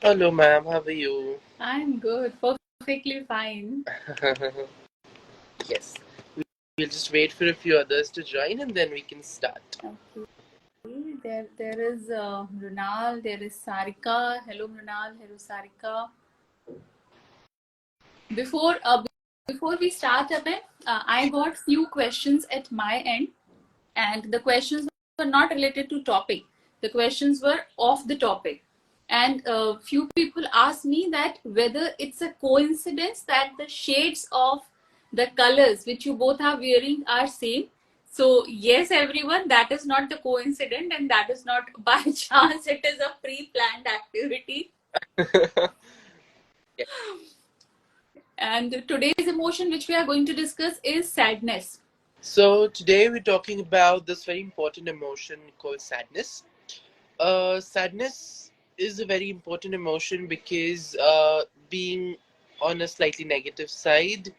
Hello, ma'am. How are you? I'm good, perfectly fine. Yes. We'll just wait for a few others to join and then we can start. Okay, there is Mrunal, there is Sarika. Hello, Mrunal. Hello, Sarika. Before uh, before we start, Abhay, I got few questions at my end, and the questions were not related to topic. The questions were off the topic, and few people asked me that whether it's a coincidence that the shades of the colors which you both are wearing are same. So yes, everyone, that is not the coincidence, and that is not by chance. It is a pre-planned activity. Yeah. And today's emotion which we are going to discuss is sadness. So, today we're talking about this very important emotion called sadness. Sadness is a very important emotion because being on a slightly negative side,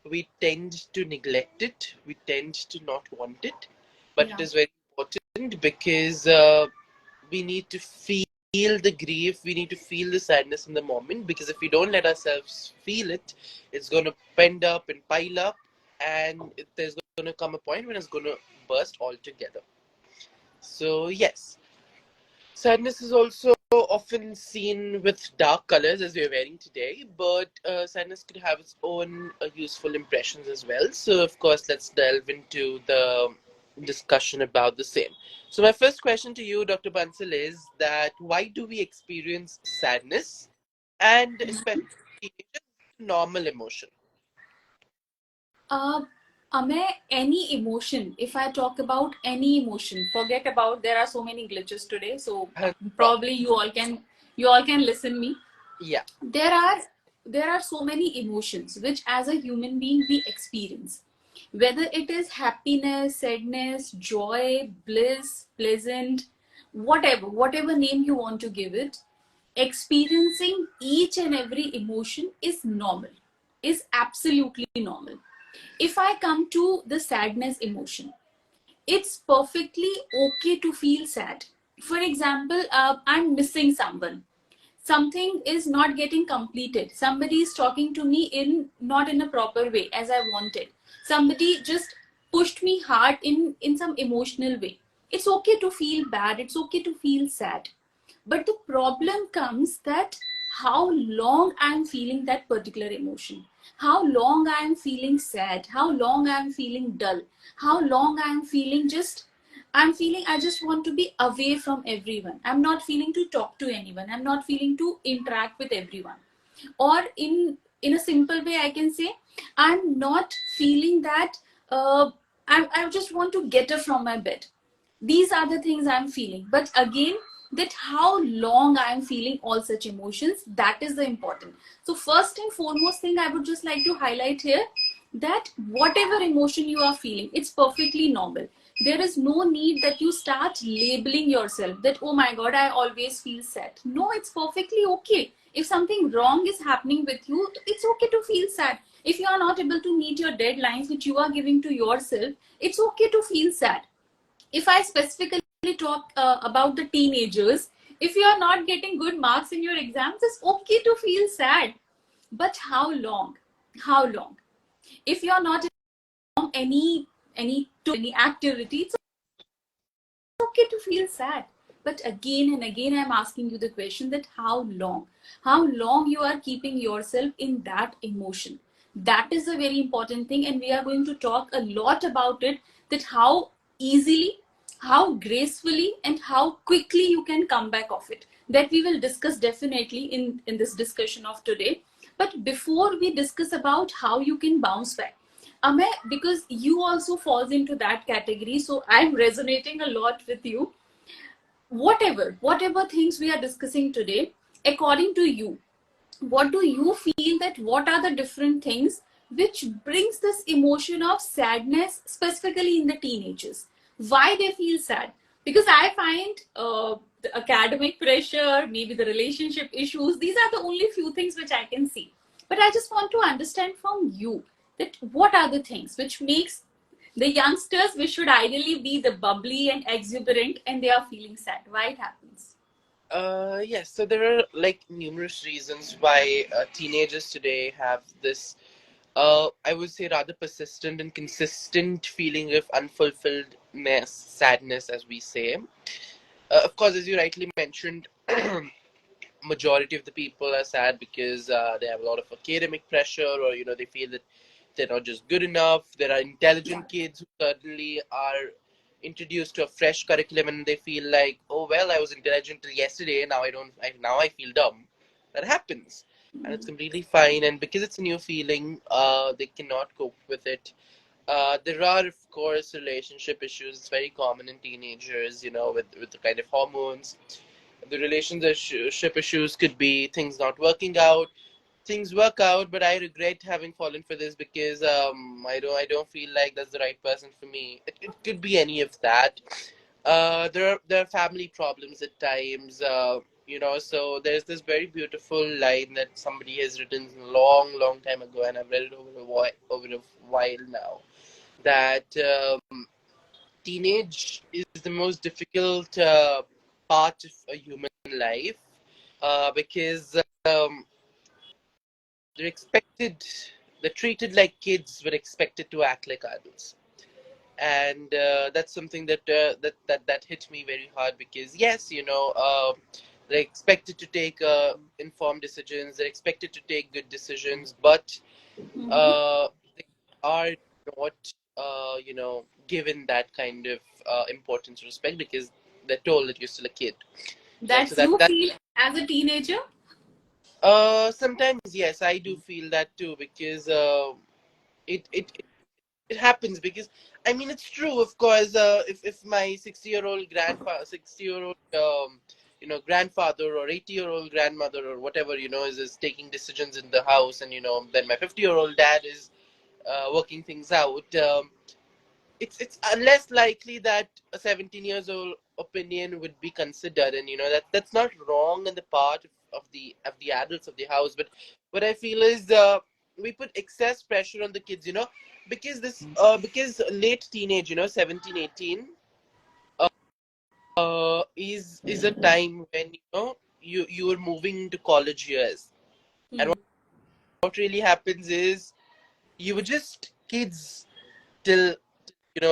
we tend to neglect it, we tend to not want it, but it Yeah. is very important because we need to feel the grief, we need to feel the sadness in the moment because if we don't let ourselves feel it, it's going to pend up and pile up, and there's going to come a point when it's going to burst altogether. So, yes, sadness is also often seen with dark colors as we're wearing today, but sadness could have its own useful impressions as well. So, of course, let's delve into the discussion about the same. So, my first question to you, Dr. Bansal, is that why do we experience sadness, and especially teenagers, normal emotion? Uh, Ame, any emotion, if I talk about any emotion, forget about there are so many glitches today, so No problem. probably you all can listen me. Yeah. There are there are so many emotions which as a human being we experience. Whether it is happiness, sadness, joy, bliss, pleasant, whatever name you want to give it, experiencing each and every emotion is normal, is absolutely normal. If I come to the sadness emotion, it's perfectly okay to feel sad. For example, I'm missing someone. Something is not getting completed. Somebody is talking to me in not in a proper way as I wanted. Somebody just pushed me hard in some emotional way. It's okay to feel bad. It's okay to feel sad. But the problem comes that how long I'm feeling that particular emotion, how long I'm feeling sad, how long I'm feeling dull, how long I'm feeling I just want to be away from everyone. I'm not feeling to talk to anyone. I'm not feeling to interact with everyone. Or in a simple way, I can say I'm not feeling that I just want to get up from my bed. These are the things I'm feeling. But again, that how long I'm feeling all such emotions, that is the important. So first and foremost thing I would just like to highlight here, that whatever emotion you are feeling, it's perfectly normal. There is no need that you start labeling yourself that, oh my god, I always feel sad. No, it's perfectly okay. If something wrong is happening with you, it's okay to feel sad. If you are not able to meet your deadlines which you are giving to yourself, it's okay to feel sad. If I specifically talk about the teenagers, if you are not getting good marks in your exams, it's okay to feel sad. But how long? How long? If you are not in any activity, it's okay to feel sad. But again and again, I'm asking you the question that how long? How long you are keeping yourself in that emotion? That is a very important thing, and we are going to talk a lot about it. That how easily, how gracefully, and how quickly you can come back of it. That we will discuss definitely in this discussion of today. But before we discuss about how you can bounce back, Amay, because you also falls into that category, so I'm resonating a lot with you. Whatever things we are discussing today, according to you, what do you feel that what are the different things which brings this emotion of sadness specifically in the teenagers? Why they feel sad? Because I find the academic pressure, maybe the relationship issues, these are the only few things which I can see. But I just want to understand from you that what are the things which makes the youngsters, which should ideally be the bubbly and exuberant, and they are feeling sad. Why it happens? Yes, so there are like numerous reasons why teenagers today have this, I would say, rather persistent and consistent feeling of unfulfilledness, sadness, as we say. Of course, as you rightly mentioned, majority of the people are sad because they have a lot of academic pressure, or they feel that they're not just good enough. There are Yeah. intelligent kids who certainly are introduced to a fresh curriculum and they feel like, oh well, I was intelligent till yesterday, now I don't. Now I feel dumb. That happens, and it's completely fine. And because it's a new feeling, they cannot cope with it. There are, of course, relationship issues. It's very common in teenagers, with the kind of hormones. The relationship issues could be things not working out. Things work out, but I regret having fallen for this because I don't feel like that's the right person for me. It could be any of that. There are family problems at times. So there's this very beautiful line that somebody has written a long, long time ago, and I've read it over a while now. That teenage is the most difficult part of a human life because they're expected, they're treated like kids, but expected to act like adults. And that's something that hit me very hard because yes, they're expected to take informed decisions. They're expected to take good decisions, but Mm-hmm. uh, they are not, given that kind of importance or respect because they're told that you're still a kid, right? So That that you that feel as a teenager? sometimes yes, I do feel that too because it it it happens because I mean it's true, of course. If my 60-year-old grandfather, 60-year-old grandfather, or 80-year-old grandmother, or whatever, is taking decisions in the house, and then my 50-year-old dad is working things out. It's less likely that a 17 years old opinion would be considered, and that's not wrong on the part of the adults of the house. But what I feel is we put excess pressure on the kids, because late teenage, 17, 18, is a time when you are moving into college years. And Hmm. what really happens is you were just kids till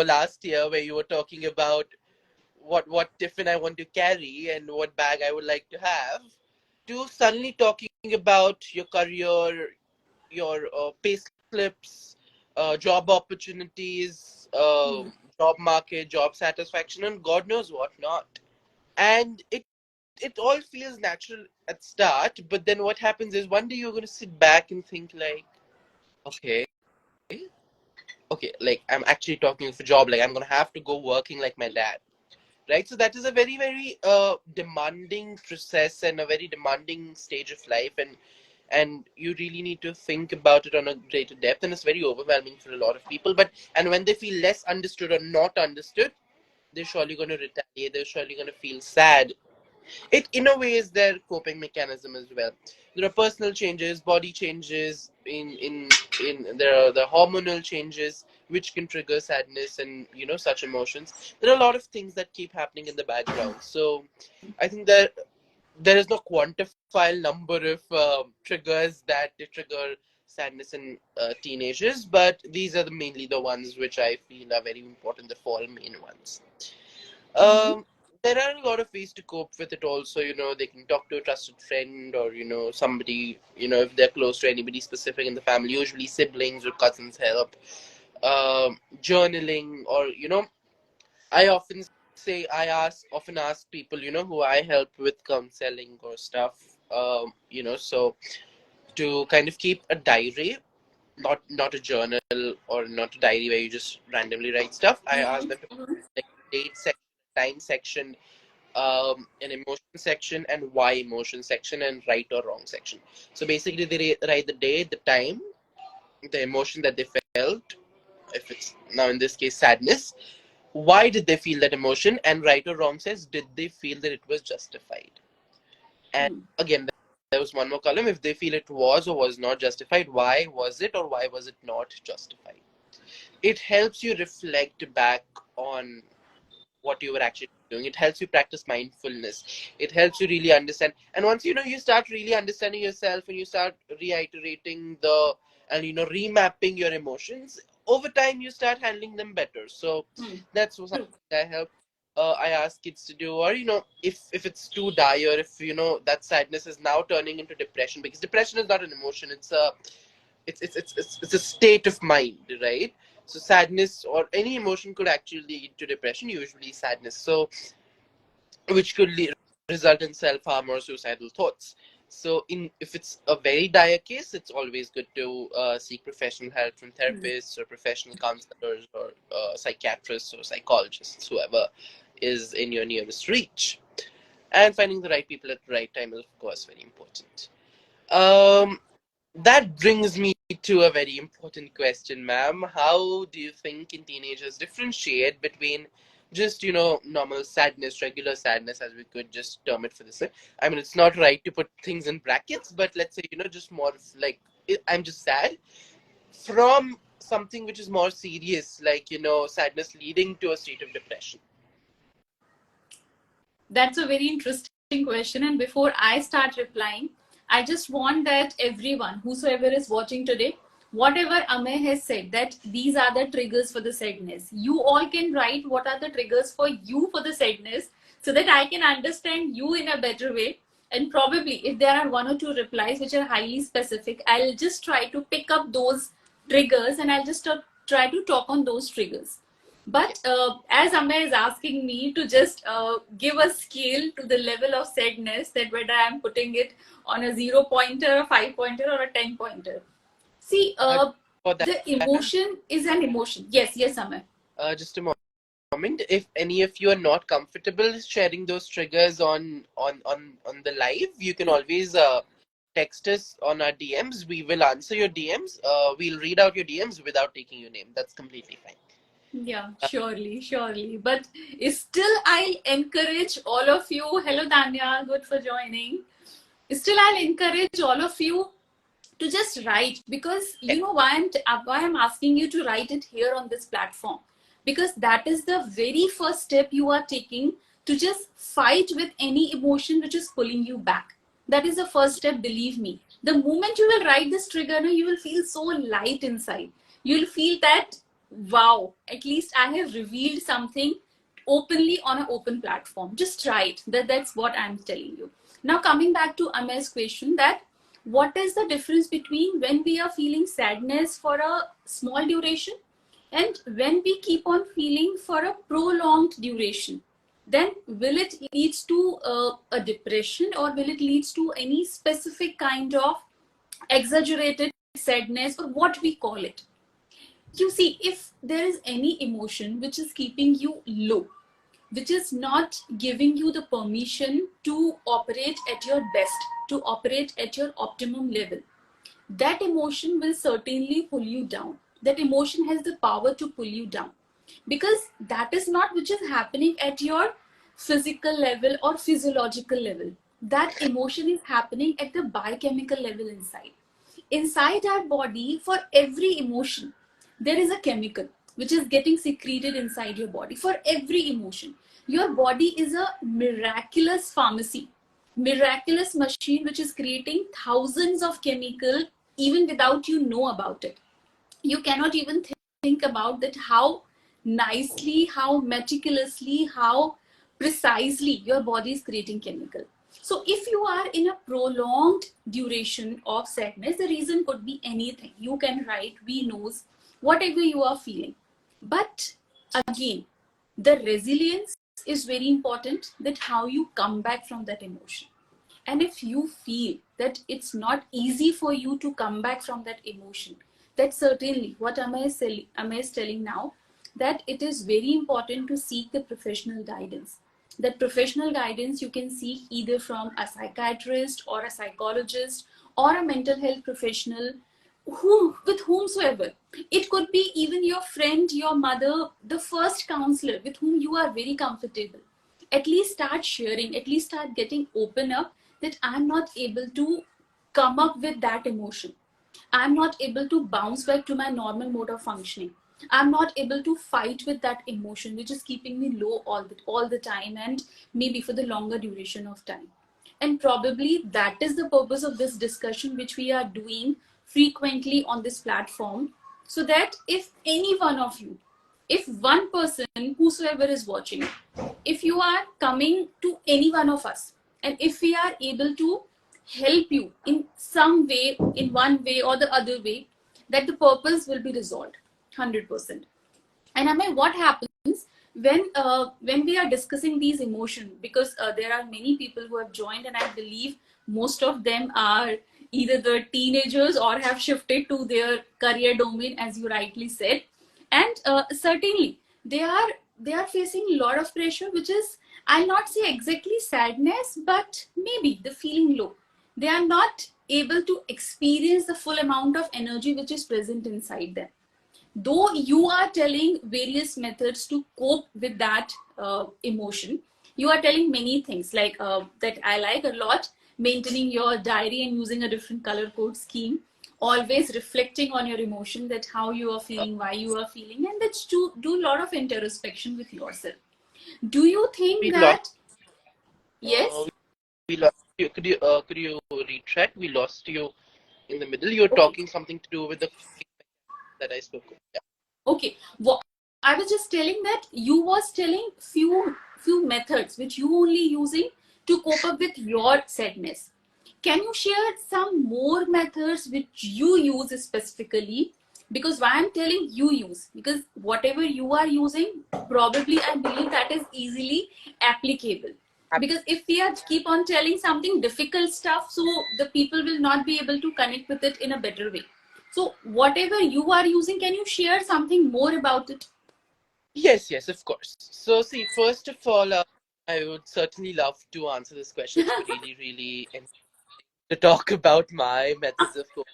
last year, where you were talking about what tiffin I want to carry and what bag I would like to have, to suddenly talking about your career, your pay slips, job opportunities, Hmm. job market, job satisfaction, and God knows what not. And it all feels natural at start, but then what happens is one day you're going to sit back and think like, okay, okay, like I'm actually talking for job, like I'm going to have to go working like my dad, right? So that is a very, very demanding process and a very demanding stage of life, and you really need to think about it on a greater depth, and it's very overwhelming for a lot of people. But and when they feel less understood or not understood, they're surely going to retaliate. They're surely going to feel sad. It in a way is their coping mechanism as well. There are personal changes, body changes, in there are the hormonal changes which can trigger sadness and such emotions. There are a lot of things that keep happening in the background. So I think that there is no quantifiable number of triggers that they trigger sadness in teenagers, but these are mainly the ones which I feel are very important, the four main ones. Hmm. um, there are a lot of ways to cope with it also. They can talk to a trusted friend, or somebody, if they're close to anybody specific in the family. Usually siblings or cousins help. Journaling, or I often ask people, who I help with counseling or stuff, so to kind of keep a diary, not a journal, or not a diary where you just randomly write stuff. I ask them to like date section, time section, an emotion section, and why emotion section, and right or wrong section. So basically, they write the day, the time, the emotion that they felt. If it's now in this case sadness, why did they feel that emotion? And right or wrong says, did they feel that it was justified? And Hmm. again, there was one more column. If they feel it was or was not justified, why was it, or why was it not justified? It helps you reflect back on what you were actually doing. It helps you practice mindfulness. It helps you really understand. And once you start really understanding yourself and you start reiterating the and remapping your emotions, over time you start handling them better. So that's what True. I help. I ask kids to do, or if it's too dire, if that sadness is now turning into depression, because depression is not an emotion, it's a state of mind, right? So sadness or any emotion could actually lead to depression, usually sadness. So which could result in self-harm or suicidal thoughts. So if it's a very dire case, it's always good to seek professional help from therapists or professional counselors or psychiatrists or psychologists, whoever is in your nearest reach. And finding the right people at the right time is, of course, very important. Um, that brings me to a very important question, ma'am. How do you think in teenagers differentiate between just, normal sadness, regular sadness, as we could just term it for this? I mean, it's not right to put things in brackets, but let's say, just more of like, I'm just sad, from something which is more serious, like, sadness leading to a state of depression. That's a very interesting question. And before I start replying, I just want that everyone, whosoever is watching today, whatever Amay has said, that these are the triggers for the sadness. You all can write what are the triggers for you for the sadness so that I can understand you in a better way. And probably if there are one or two replies which are highly specific, I'll just try to pick up those triggers and I'll just try to talk on those triggers. Okay. But as Amay is asking me to just give a scale to the level of sadness, that whether I'm putting it on a 0 pointer, a 5 pointer, or a 10 pointer. See, For that, the emotion is an emotion. Yes, yes, Amay. just a moment. If any of you are not comfortable sharing those triggers on the live, you can always text us on our DMs. We will answer your DMs. We'll read out your DMs without taking your name. That's completely fine. Yeah, surely, surely. But still, I'll encourage all of you. Hello, Danya. Good for joining. Still, I'll encourage all of you to just write, because Yeah. you know why I'm asking you to write it here on this platform, because that is the very first step you are taking to just fight with any emotion which is pulling you back. That is the first step, believe me. The moment you will write this trigger, you will feel so light inside. You'll feel that, wow, at least I have revealed something openly on an open platform. Just try it. That's what I'm telling you. Now, coming back to Amay's question, that what is the difference between when we are feeling sadness for a small duration and when we keep on feeling for a prolonged duration? Then will it lead to a depression, or will it lead to any specific kind of exaggerated sadness, or what we call it? You see, if there is any emotion which is keeping you low, which is not giving you the permission to operate at your best, to operate at your optimum level, that emotion will certainly pull you down. That emotion has the power to pull you down, because that is not which is happening at your physical level or physiological level. That emotion is happening at the biochemical level inside. Inside our body, for every emotion, there is a chemical which is getting secreted inside your body. For every emotion, your body is a miraculous pharmacy, miraculous machine which is creating thousands of chemical even without you know about it. You cannot even think about that, how nicely, how meticulously, how precisely your body is creating chemical. So if you are in a prolonged duration of sadness, the reason could be anything. You can write, we knows, whatever you are feeling. But again, the resilience is very important, that how you come back from that emotion. And if you feel that it's not easy for you to come back from that emotion, that certainly what Amma is telling now, that it is very important to seek the professional guidance. That professional guidance you can seek either from a psychiatrist or a psychologist or a mental health professional, with whomsoever. It could be even your friend, your mother, the first counselor with whom you are very comfortable. At least start sharing, at least start getting open up, that I'm not able to come up with that emotion. I'm not able to bounce back to my normal mode of functioning. I'm not able to fight with that emotion which is keeping me low all the time, and maybe for the longer duration of time. And probably that is the purpose of this discussion which we are doing frequently on this platform, so that if any one of you, if one person, whosoever is watching, if you are coming to any one of us, and if we are able to help you in some way, in one way or the other way, that the purpose will be resolved 100%. And I mean, what happens when we are discussing these emotions, because there are many people who have joined, and I believe most of them are either the teenagers or have shifted to their career domain, as you rightly said. And certainly they are facing a lot of pressure, which is, I'll not say exactly sadness, but maybe the feeling low. They are not able to experience the full amount of energy which is present inside them. Though you are telling various methods to cope with that emotion, you are telling many things, like that I like a lot: maintaining your diary and using a different color code scheme, always reflecting on your emotion, that how you are feeling, why you are feeling, and that's to do a lot of introspection with yourself. Do you think We lost. that? Yes. We lost you. Could you retract? We lost you in the middle. You're Okay. talking something to do with the that I spoke of. Yeah. Okay. What I was just telling, that you was telling few methods which you only using to cope up with your sadness. Can you share some more methods which you use specifically? Because why I'm telling you use, because whatever you are using, probably I believe that is easily applicable. Because if we are keep on telling something difficult stuff, so the people will not be able to connect with it in a better way. So whatever you are using, can you share something more about it? Yes, yes, of course. So, see, first of all, I would certainly love to answer this question. It's really, really to talk about my methods of coping.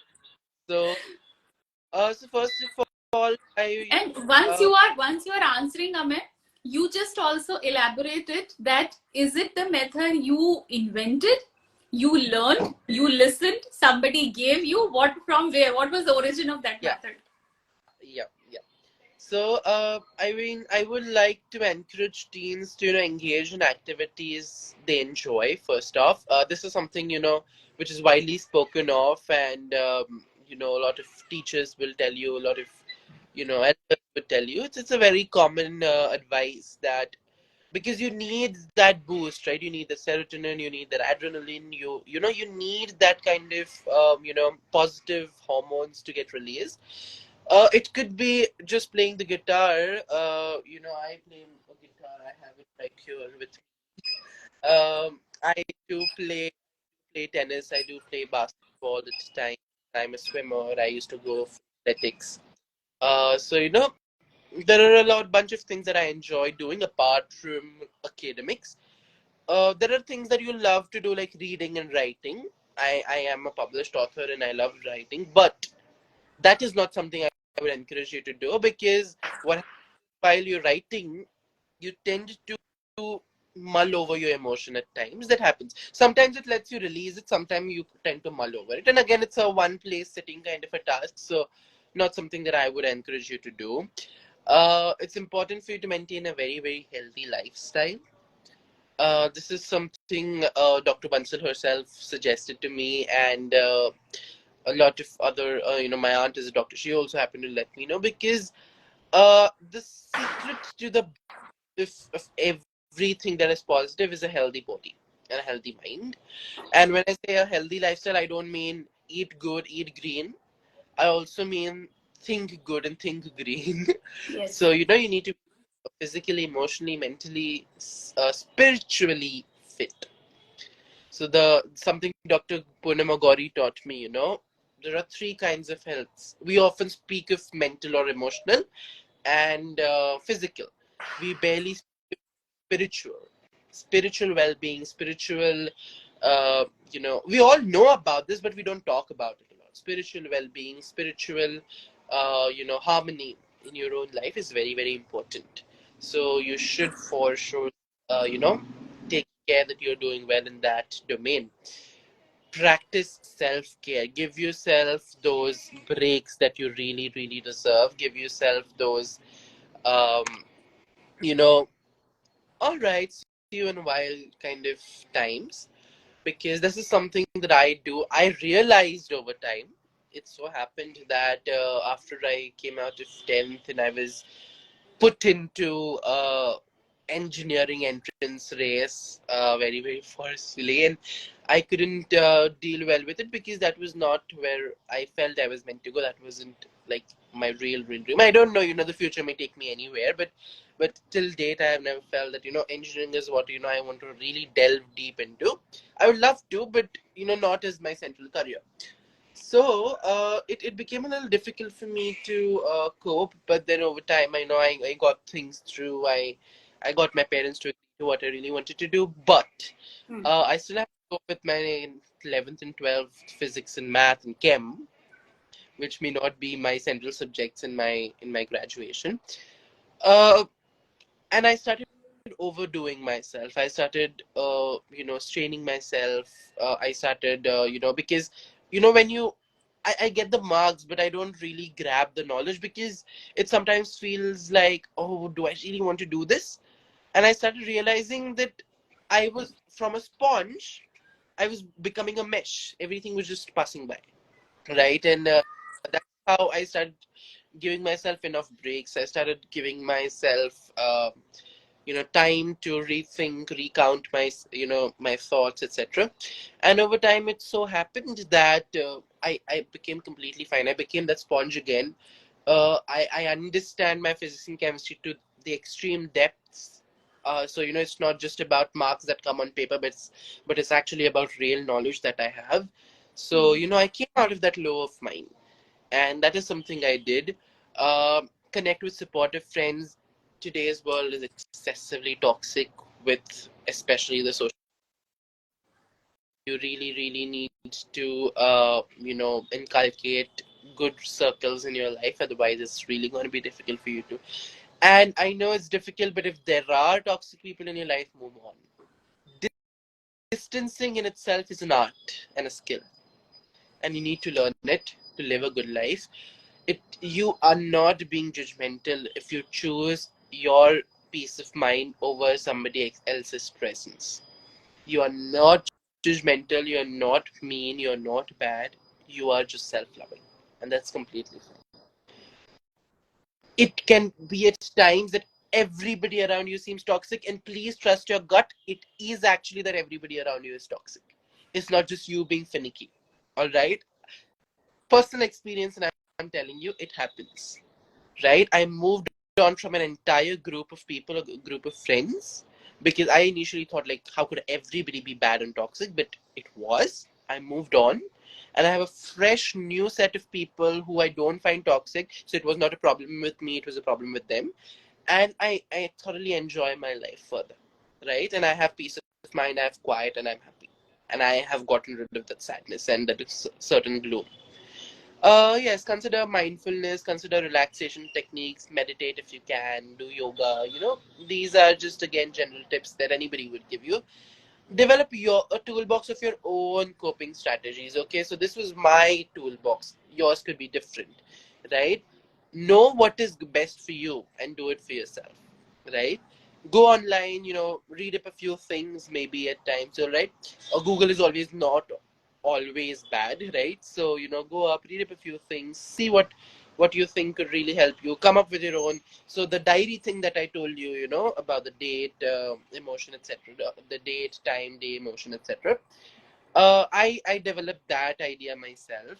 So, so first of all, I And once uh, you are once you are answering, Amit, you just also elaborated that, is it the method you invented, you learned, you listened, somebody gave you, what, from where, what was the origin of that yeah, method? yeah, yeah. So, I mean, I would like to encourage teens to, engage in activities they enjoy. First off, this is something, which is widely spoken of, and a lot of teachers will tell you, a lot of, elders would tell you. It's a very common advice that because you need that boost, right? You need the serotonin, you need that adrenaline, you need that kind of positive hormones to get released. It could be just playing the guitar. I play a guitar. I have it right here with me. I do play tennis. I do play basketball at time. I'm a swimmer. I used to go for athletics. So there are a bunch of things that I enjoy doing apart from academics. There are things that you love to do, like reading and writing. I am a published author and I love writing, but that is not something I would encourage you to do, because what while you're writing, you tend to mull over your emotion at times. That happens. Sometimes it lets you release it, sometimes you tend to mull over it. And again, it's a one place sitting kind of a task, so not something that I would encourage you to do. It's important for you to maintain a very, very healthy lifestyle. This is something Dr. Bansal herself suggested to me, and a lot of other, my aunt is a doctor. She also happened to let me know, because the secret to the of everything that is positive is a healthy body and a healthy mind. And when I say a healthy lifestyle, I don't mean eat good, eat green. I also mean think good and think green. So Yes. you need to be physically, emotionally, mentally, spiritually fit. So the something Dr. Purnima Gauri taught me, there are three kinds of health. We often speak of mental or emotional and physical. We barely speak spiritual, spiritual well-being, spiritual. We all know about this, but we don't talk about it a lot. Spiritual well-being, spiritual, harmony in your own life is very, very important. So you should for sure, take care that you're doing well in that domain. practice self-care. Give yourself those breaks that you really, really deserve. Give yourself those, um, you know, all right, see you in a while kind of times. Because this is something that I do. I realized over time. It so happened that after I came out of 10th and I was put into engineering entrance race very, very forcefully, and I couldn't deal well with it because that was not where I felt I was meant to go. That wasn't like my real dream. I don't know, the future may take me anywhere, but till date I have never felt that engineering is what I want to really delve deep into. I would love to, but not as my central career. So it became a little difficult for me to cope, but then over time, I know I got things through. I got my parents to agree to what I really wanted to do, but Hmm. I still have to cope with my 11th and 12th physics and math and chem, which may not be my central subjects in my graduation. Uh, and I started overdoing myself. I started, straining myself. I started, because, when I get the marks, but I don't really grab the knowledge because it sometimes feels like, oh, do I really want to do this? And I started realizing that I was from a sponge, I was becoming a mesh. Everything was just passing by, right? And that's how I started giving myself enough breaks. I started giving myself time to rethink, recount my thoughts, etc. And over time it so happened that I became completely fine. I became that sponge again. I understand my physics and chemistry to the extreme depths. So it's not just about marks that come on paper, but it's actually about real knowledge that I have. So Hmm. I came out of that low of mine, and that is something I did. Connect with supportive friends. Today's world is excessively toxic, with especially the social. You really, really need to, inculcate good circles in your life. Otherwise, it's really going to be difficult for you to. And I know it's difficult, but if there are toxic people in your life, move on. Distancing in itself is an art and a skill, and you need to learn it to live a good life. You are not being judgmental if you choose your peace of mind over somebody else's presence. You are not judgmental, you're not mean, you're not bad, you are just self-loving, and that's completely fine. It can be at times that everybody around you seems toxic, and please trust your gut. It is actually that everybody around you is toxic. It's not just you being finicky. All right, personal experience, and I'm telling you, it happens. Right? I moved on from an entire group of people, a group of friends, because I initially thought, like, how could everybody be bad and toxic? But it was. I moved on, and I have a fresh new set of people who I don't find toxic. So it was not a problem with me, it was a problem with them. And I thoroughly enjoy my life further. Right? And I have peace of mind, I have quiet, and I'm happy. And I have gotten rid of that sadness and that certain gloom. Yes, consider mindfulness, consider relaxation techniques, meditate if you can, do yoga. These are just again general tips that anybody would give you. Develop a toolbox of your own coping strategies. Okay, so this was my toolbox. Yours could be different, right? Know what is best for you and do it for yourself, right? Go online, read up a few things maybe at times, all right? Google is always not always bad, right? So go up, read up a few things, see what you think could really help you, come up with your own. So the diary thing that I told you, about the date, emotion, etc., the date, time, day, emotion, etc., I developed that idea myself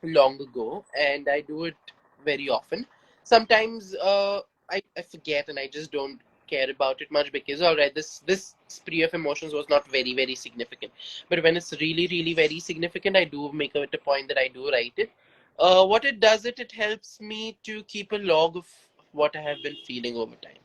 long ago, and I do it very often. Sometimes I forget and I just don't care about it much because all right, this spree of emotions was not very, very significant. But when it's really, really very significant, I do make it a point that I do write it. What it does, it helps me to keep a log of what I have been feeling over time.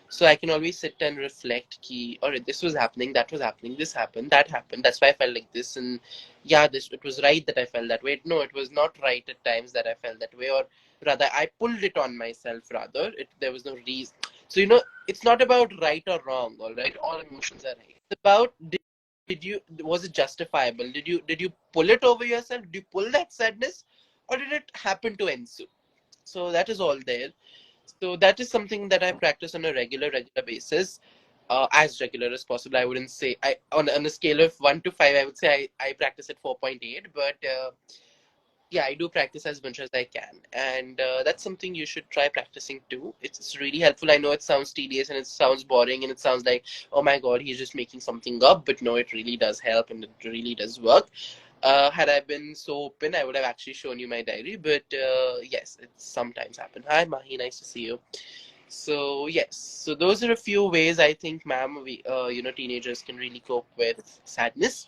So I can always sit and reflect key, all right, this was happening, that was happening, this happened, that happened, that's why I felt like this. And yeah, this, it was right that I felt that way. No, it was not right at times that I felt that way, or rather I pulled it on myself. Rather, there was no reason. So it's not about right or wrong. All right, all emotions are right. It's about was it justifiable? Did you pull it over yourself? Did you pull that sadness, or did it happen to ensue? So that is all there. So that is something that I practice on a regular basis, as regular as possible. I wouldn't say I on a scale of 1 to 5, I would say I practice at 4.8, but yeah, I do practice as much as I can, and that's something you should try practicing too. It's really helpful. I know it sounds tedious and it sounds boring and it sounds like, oh my god, he's just making something up, but no, it really does help and it really does work. Had I been so open, I would have actually shown you my diary, but yes, it sometimes happens. Hi Mahi, nice to see you. So yes, so those are a few ways I think, ma'am, we teenagers can really cope with sadness.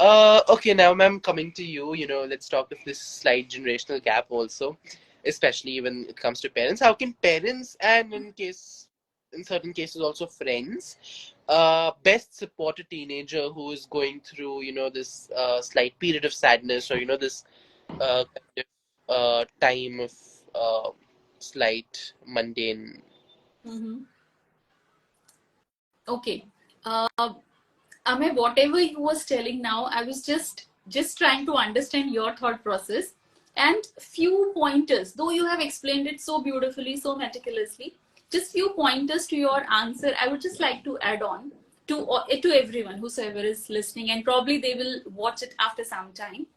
Okay, now, ma'am, coming to you, let's talk of this slight generational gap also, especially when it comes to parents. How can parents and in certain cases also friends, best support a teenager who is going through, this slight period of sadness, or, this kind of time of slight mundane. Mm-hmm. Okay. Amay, whatever you was telling now, I was just trying to understand your thought process and few pointers. Though you have explained it so beautifully, so meticulously, just few pointers to your answer. I would just like to add on to everyone whosoever is listening, and probably they will watch it after some time.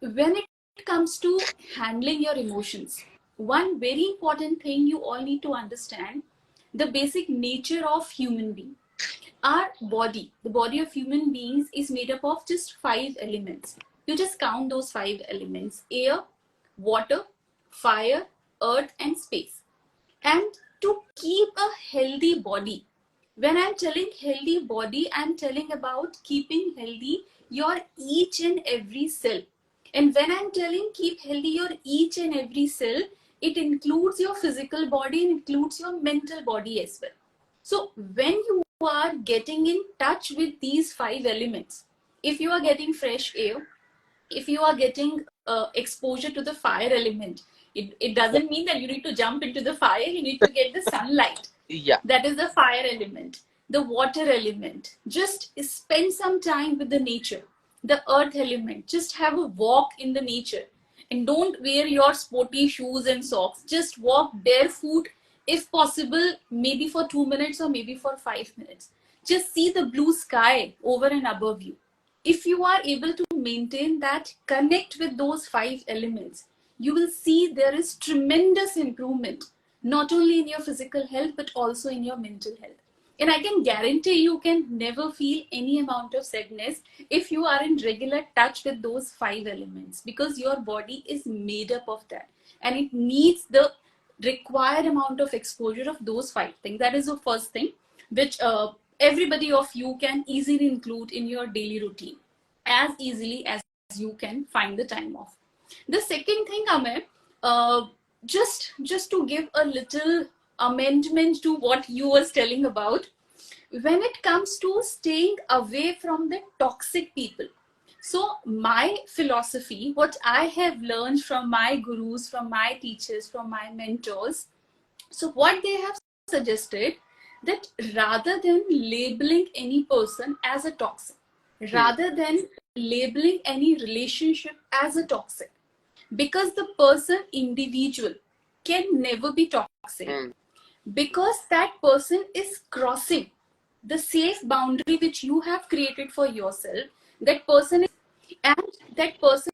When it comes to handling your emotions, one very important thing you all need to understand: the basic nature of human being. Our body, the body of human beings, is made up of just 5 elements. You just count those 5 elements: air, water, fire, earth, and space. And to keep a healthy body, when I'm telling healthy body, I'm telling about keeping healthy your each and every cell. And when I'm telling keep healthy your each and every cell, it includes your physical body and includes your mental body as well. So when you are getting in touch with these 5 elements, if you are getting fresh air, if you are getting exposure to the fire element, it doesn't mean that you need to jump into the fire. You need to get the sunlight. Yeah. That is the fire element. The water element, just spend some time with the nature. The earth element, just have a walk in the nature, and don't wear your sporty shoes and socks. Just walk barefoot if possible, maybe for 2 minutes or maybe for 5 minutes. Just see the blue sky over and above you. If you are able to maintain that connect with those 5 elements, you will see there is tremendous improvement, not only in your physical health but also in your mental health. And I can guarantee you can never feel any amount of sadness if you are in regular touch with those 5 elements, because your body is made up of that and it needs the required amount of exposure of those 5 things. That is the first thing which everybody of you can easily include in your daily routine, as easily as you can find the time off. The second thing, Amir, just to give a little amendment to what you was telling about, when it comes to staying away from the toxic people. So my philosophy, what I have learned from my gurus, from my teachers, from my mentors, so what they have suggested, that rather than labeling any person as a toxic, Hmm. rather than labeling any relationship as a toxic, because the person individual can never be toxic, Hmm. because that person is crossing the safe boundary which you have created for yourself. That person is, and that person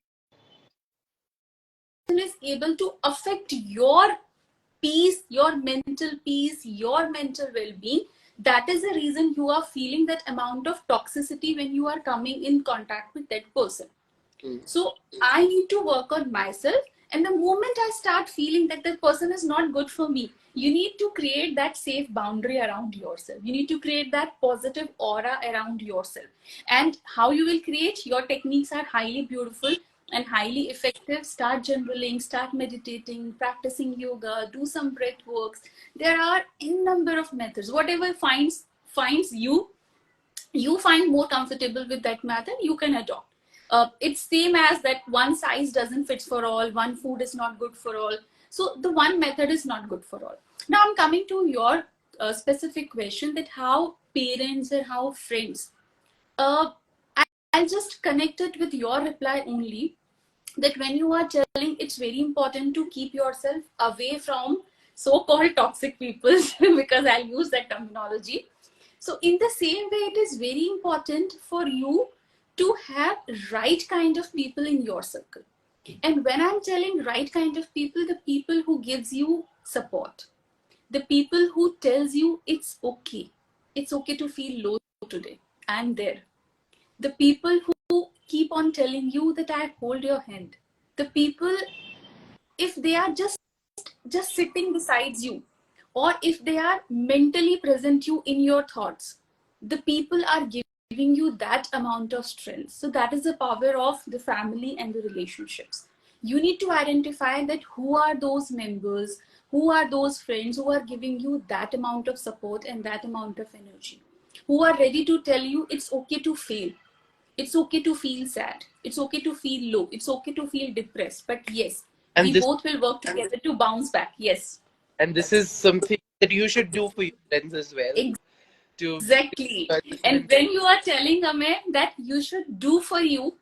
is able to affect your peace, your mental peace, your mental well-being. That is the reason you are feeling that amount of toxicity when you are coming in contact with that person. Hmm. So I need to work on myself. And the moment I start feeling that that person is not good for me, you need to create that safe boundary around yourself. You need to create that positive aura around yourself. And how you will create your techniques are highly beautiful and highly effective. Start journaling, start meditating, practicing yoga, do some breath works. There are a number of methods. Whatever finds you find more comfortable with that method, you can adopt. It's same as that one size doesn't fit for all, one food is not good for all. So the one method is not good for all. Now I'm coming to your specific question, that how parents and how friends uh, I'll just connect it with your reply only, that when you are telling, it's very important to keep yourself away from so-called toxic people because I'll use that terminology. So in the same way, it is very important for you to have right kind of people in your circle. And when I'm telling right kind of people, the people who gives you support, the people who tells you it's okay to feel low today, I'm there. The people who keep on telling you that I hold your hand, the people, if they are just sitting beside you, or if they are mentally present you in your thoughts, the people are giving you that amount of strength. So that is the power of the family and the relationships. You need to identify that who are those members, who are those friends who are giving you that amount of support and that amount of energy, who are ready to tell you it's okay to fail, it's okay to feel sad, it's okay to feel low, it's okay to feel depressed, but yes, And we this both will work together to bounce back. Yes, and this is something that you should do for your friends as well, to exactly. And encouragement. when you are telling Ame that you should do for you,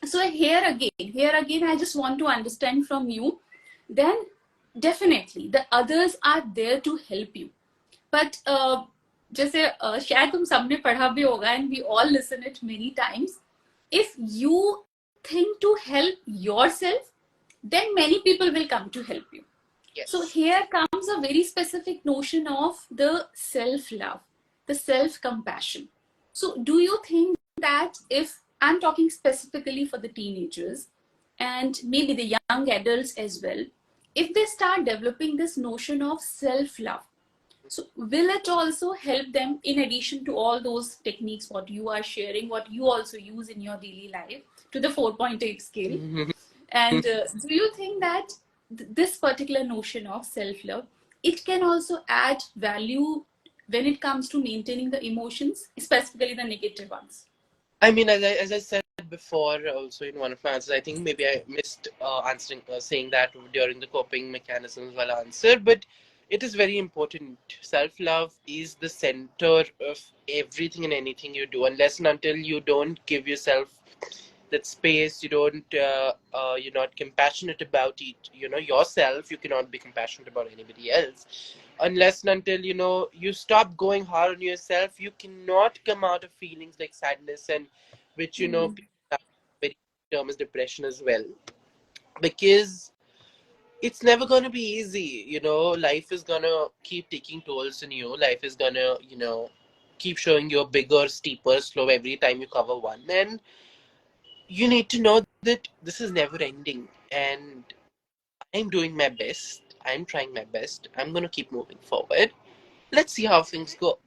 so here again, I just want to understand from you, then definitely the others are there to help you. But जैसे शायद तुम सबने पढ़ा भी होगा, and we all listen it many times, if you think to help yourself, then many people will come to help you. So Yes. here comes a very specific notion of the self love, the self compassion. So do you think that, if I'm talking specifically for the teenagers and maybe the young adults as well, if they start developing this notion of self love, so will it also help them, in addition to all those techniques what you are sharing, what you also use in your daily life, to the 4.8 scale? And do you think that this particular notion of self-love, it can also add value when it comes to maintaining the emotions, specifically the negative ones? I mean, as I said before, also in one of my answers, I think maybe I missed answering, saying that during the coping mechanisms while I answered, but it is very important. Self love is the center of everything and anything you do. Unless and until you don't give yourself that space, you're not compassionate about it, yourself, you cannot be compassionate about anybody else. Unless and until you stop going hard on yourself, you cannot come out of feelings like sadness, and which Mm. people have very term as depression as well, because it's never going to be easy. Life is going to keep taking tolls on you. Life is going to keep showing you a bigger, steeper slope every time you cover one, and you need to know that this is never ending, and I'm doing my best. I'm trying my best. I'm going to keep moving forward. Let's see how things go.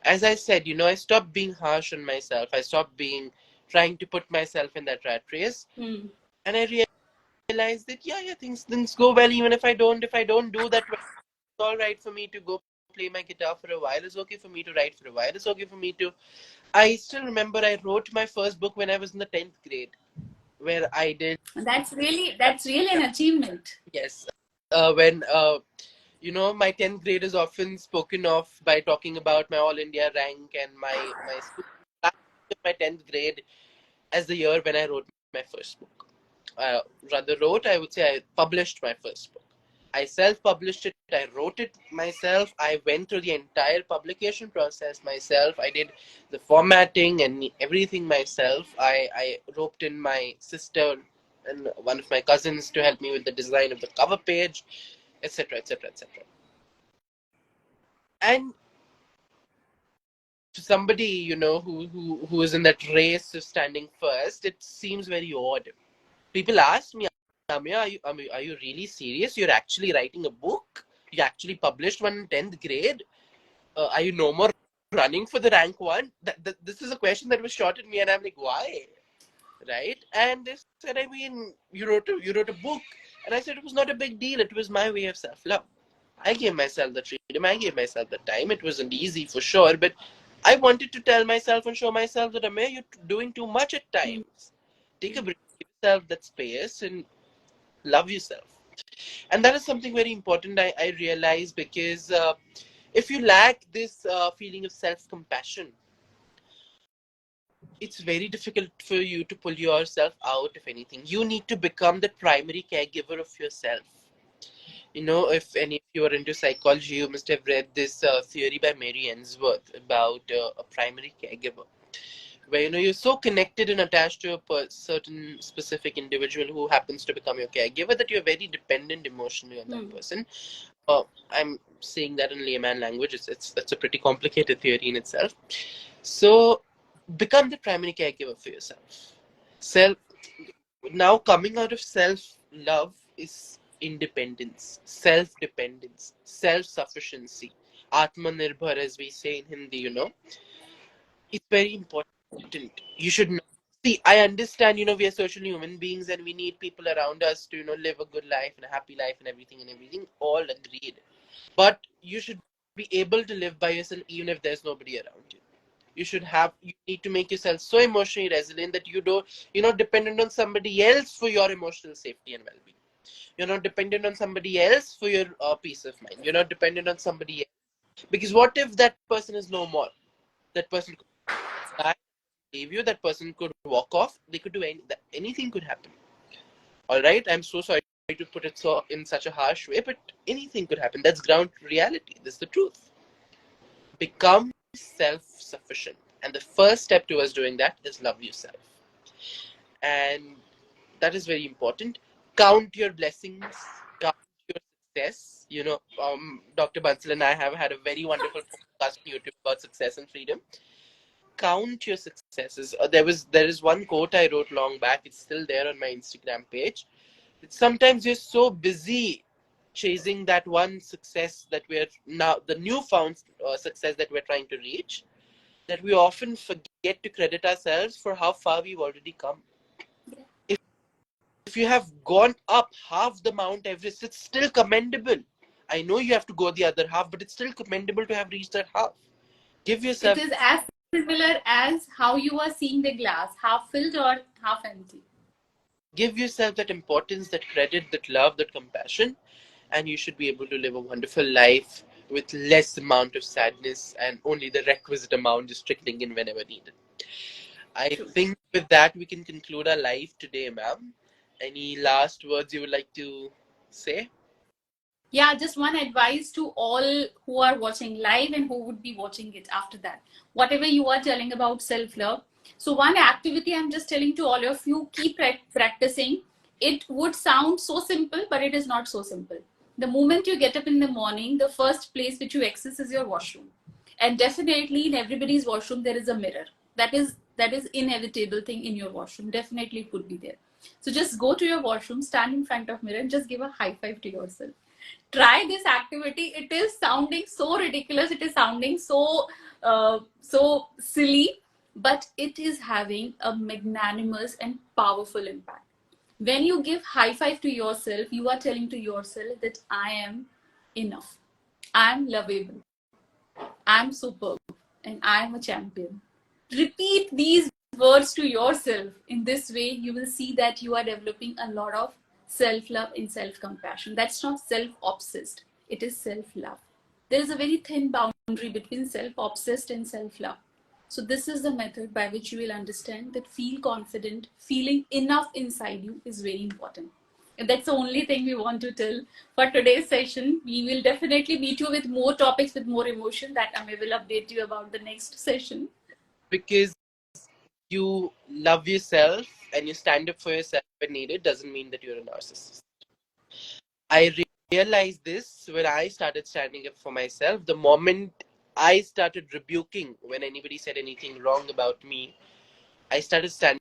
As I said, I stopped being harsh on myself. I stopped being trying to put myself in that rat race, Mm. and I realized that yeah, things go well even if I don't do that well. It's all right for me to go play my guitar for a while. It's okay for me to write for a while. It's okay for me to. I still remember I wrote my first book when I was in the 10th grade, where I did. That's really an achievement. Yes. When my 10th grade is often spoken of by talking about my all India rank and my school. My 10th grade as the year when I wrote my first book. Rather wrote, I would say I published my first book. I self-published it. I wrote it myself. I went through the entire publication process myself. I did the formatting and everything myself. I roped in my sister and one of my cousins to help me with the design of the cover page, etc., etc., etc. And to somebody who is in that race of standing first, it seems very odd. People ask me, Amya, are you really serious? You're actually writing a book? You actually published one in 10th grade? Are you no more running for the rank one? This is a question that was shot at me, and I'm like, why? Right? And they said, I mean, you wrote a book. And I said, it was not a big deal. It was my way of self love. I gave myself the freedom. I gave myself the time. It wasn't easy for sure, but I wanted to tell myself and show myself that, Amir, you're doing too much at Mm. times. Take a break, give yourself that space, and love yourself. And that is something very important, I realize, because if you lack this feeling of self compassion, it's very difficult for you to pull yourself out of anything. You need to become the primary caregiver of yourself. If any of you are into psychology, you must have read this theory by Mary Ainsworth about a primary caregiver, where you're so connected and attached to a certain specific individual who happens to become your caregiver that you're very dependent emotionally on that person. I'm saying that in layman language. It's a pretty complicated theory in itself. So become the primary caregiver for yourself. Self Now, coming out of self love is independence, self dependence, self sufficiency. Atmanirbhar, as we say in Hindi, it's very important. You should know. See, I understand, we are social human beings and we need people around us to, live a good life and a happy life and everything. All agreed. But you should be able to live by yourself even if there's nobody around you. You need to make yourself so emotionally resilient that you're not dependent on somebody else for your emotional safety and well-being. You're not dependent on somebody else for your peace of mind. You're not dependent on somebody else. Because what if that person is no more? That person could die, leave you, that person could walk off, they could do anything could happen. All right, I'm so sorry to put it so in such a harsh way, but anything could happen. That's ground reality. That's the truth. Become self-sufficient, and the first step towards doing that is love yourself, and that is very important. Count your blessings, count your success. Dr. Bansal and I have had a very wonderful podcast on YouTube about success and freedom. Count your successes. There is one quote I wrote long back. It's still there on my Instagram page. Sometimes you're so busy chasing that one success that we're now, the newfound success that we're trying to reach, that we often forget to credit ourselves for how far we've already come. If you have gone up half the Mount Everest, it's still commendable. I know you have to go the other half, but it's still commendable to have reached that half. Give It yourself is as similar as how you are seeing the glass, half filled or half empty. give yourself that importance, that credit, that love, that compassion, and you should be able to live a wonderful life with less amount of sadness and only the requisite amount just trickling in whenever needed. I True. think with that we can conclude our live today, ma'am. Any last words you would like to say? Yeah, just one advice to all who are watching live and who would be watching it after that. Whatever you are telling about self love. So, one activity I'm just telling to all of you, keep practicing. It would sound so simple, but it is not so simple. The moment you get up in the morning, the first place which you access is your washroom. And definitely in everybody's washroom, there is a mirror. That is inevitable thing in your washroom. Definitely it would be there. So just go to your washroom, stand in front of mirror and just give a high five to yourself. Try this activity. It is sounding so ridiculous, it is sounding so silly, but it is having a magnanimous and powerful impact. When you give high five to yourself, you are telling to yourself that I am enough, I am lovable, I am superb, and I am a champion. Repeat these words to yourself. In this way, you will see that you are developing a lot of self love and self compassion. That's not self obsessed, it is self love. There is a very thin boundary between self obsessed and self love. So, this is the method by which you will understand that feel confident, feeling enough inside you is very important. And that's the only thing we want to tell for today's session. We will definitely meet you with more topics with more emotion that Ame will update you about the next session. Because you love yourself and you stand up for yourself when needed doesn't mean that you're a narcissist. I realized this when I started standing up for myself. The moment I started rebuking when anybody said anything wrong about me, I started standing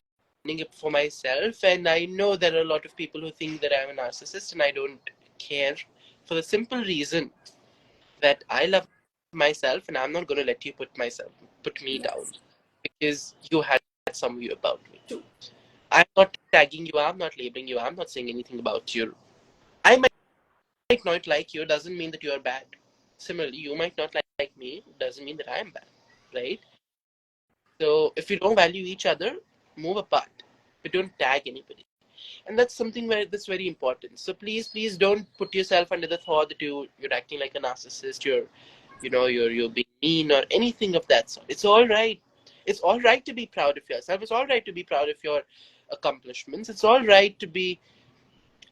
up for myself. And I know there are a lot of people who think that I'm a narcissist, and I don't care, for the simple reason that I love myself and I'm not going to let you put me down Yes. because you had some view about me. True. I'm not tagging you, I'm not labeling you, I'm not saying anything about you. I might not like you, doesn't mean that you are bad. Similarly, you might not like me, doesn't mean that I am bad, right? So if you don't value each other, move apart, but don't tag anybody. And that's something that's very important. So please don't put yourself under the thought that you're acting like a narcissist, you're being mean or anything of that sort. It's all right. It's all right to be proud of yourself. It's all right to be proud of your accomplishments. It's all right to be,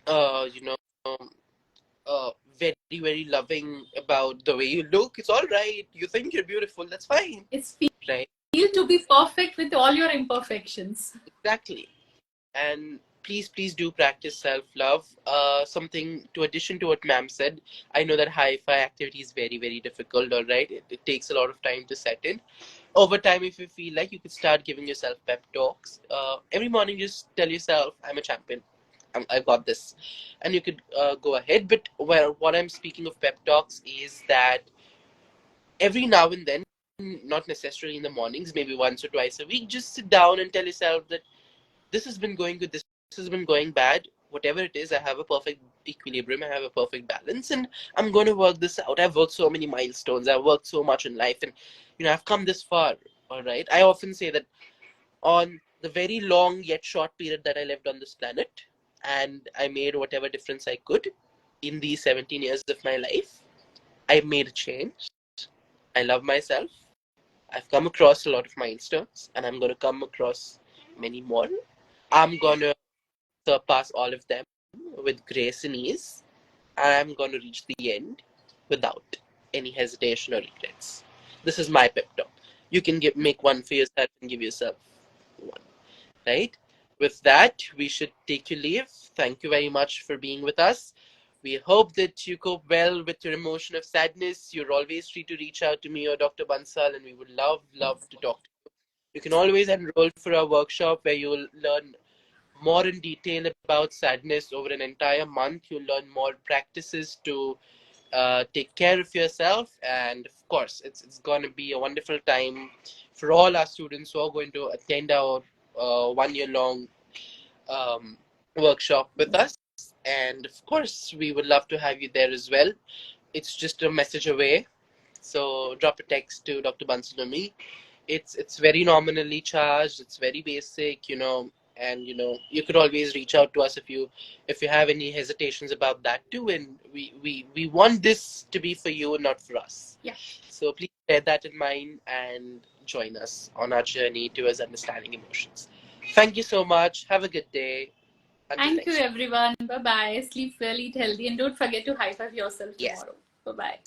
you know, very, very loving about the way you look. It's all right. You think you're beautiful. That's fine. It's Right? feel to be perfect with all your imperfections. Exactly. And please do practice self-love. Something to addition to what ma'am said, I know that hi-fi activity is very, very difficult. All right, it takes a lot of time to set in. Over time, if you feel like, you could start giving yourself pep talks. Every morning, just tell yourself, I'm a champion. I've got this. And you could go ahead. But well, what I'm speaking of pep talks is that every now and then, not necessarily in the mornings, maybe once or twice a week, just sit down and tell yourself that this has been going good, this has been going bad, whatever it is, I have a perfect equilibrium, I have a perfect balance, and I'm going to work this out. I've worked so many milestones, I've worked so much in life, and I've come this far. All right, I often say that on the very long yet short period that I lived on this planet, and I made whatever difference I could in these 17 years of my life, I made a change. I love myself. I've come across a lot of milestones, and I'm going to come across many more. I'm going to surpass all of them with grace and ease, and I'm going to reach the end without any hesitation or regrets. This is my pep talk. You can make one for yourself and give yourself one, right? With that, we should take your leave. Thank you very much for being with us. We hope that you cope well with your emotion of sadness. You're always free to reach out to me or Dr. Bansal, and we would love to talk to you. You can always enroll for our workshop where you will learn more in detail about sadness over an entire month. You'll learn more practices to take care of yourself, and of course, it's going to be a wonderful time for all our students who are going to attend our 1 year long um, workshop with us. And of course, we would love to have you there as well. It's just a message away. So drop a text to Dr. Bansal or me. It's very nominally charged. It's very basic, and you could always reach out to us if you have any hesitations about that too. And we want this to be for you and not for us. Yeah. So please bear that in mind and join us on our journey towards understanding emotions. Thank you so much. Have a good day. Until Thank you, next. everyone. Bye bye. Sleep well, eat healthy, and don't forget to high five yourself Yes. tomorrow. Bye bye.